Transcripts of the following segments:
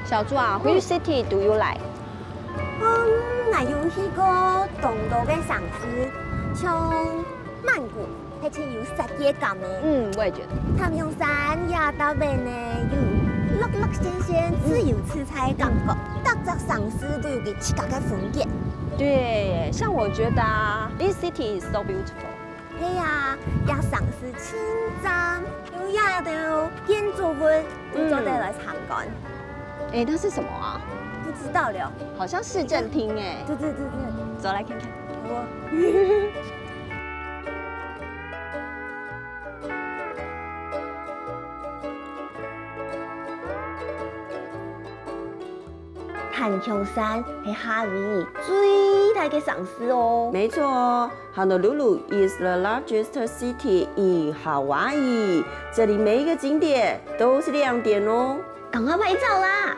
小猪啊，Which city do you like？我有去过东道嘅城市，像曼谷，而且有世界感的。我也觉得。太阳山也到边呢，有绿绿鲜鲜、自由自在的感觉。各只城市都有佢自家嘅风格。对，像我觉得啊，This city is so beautiful。係啊，也城市清湛，有也有建築物，都值得來參觀。哎，那是什么啊？不知道了。好像市政厅哎。对，走来看看。檀香山係夏威夷最大嘅城市哦。没错，Honolulu is the largest city in Hawaii。这里每一个景点都是亮点哦。赶快拍照啦！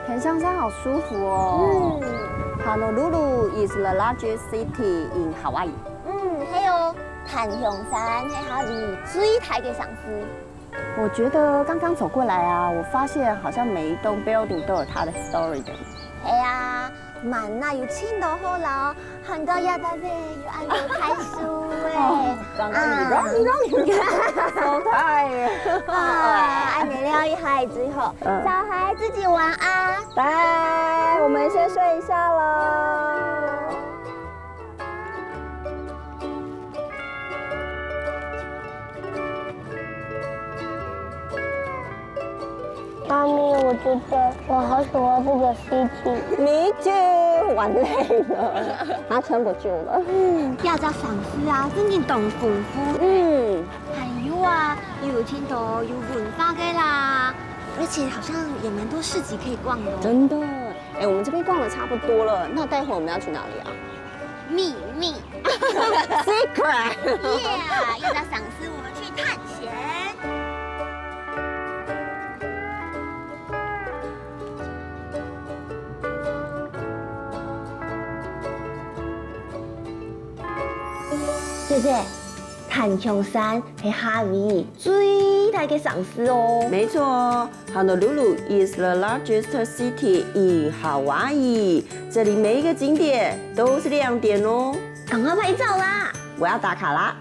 檀香山好舒服哦。Honolulu is the largest city in Hawaii。还有檀香山係夏威夷最大嘅城市。我觉得刚刚走过来啊，我发现好像每一栋 building 都有它的 story 的。係啊，萬啊有青島好樓，很多亞大姐有按到睇書誒。剛剛你收太愛美了一孩最後，小孩自己晚安。拜，我们先睡一下喽。妈咪，我觉得我好喜欢这个 city。Me too， 玩累了，他撑不住了。亞洲城市啊，真正咁豐富。還有啊，有青島有文化嘅啦，而且好像也蠻多市集可以逛的哦。真的，哎，我们这边逛的差不多了，那待会我们要去哪里啊？秘密 Secret。Yeah，亞洲城市我們去探險。姐姐，檀香山係夏威夷最大嘅城市哦。没错，Honolulu is the largest city in Hawaii。这里每一个景点都是亮点哦。趕快拍照啦！我要打卡啦。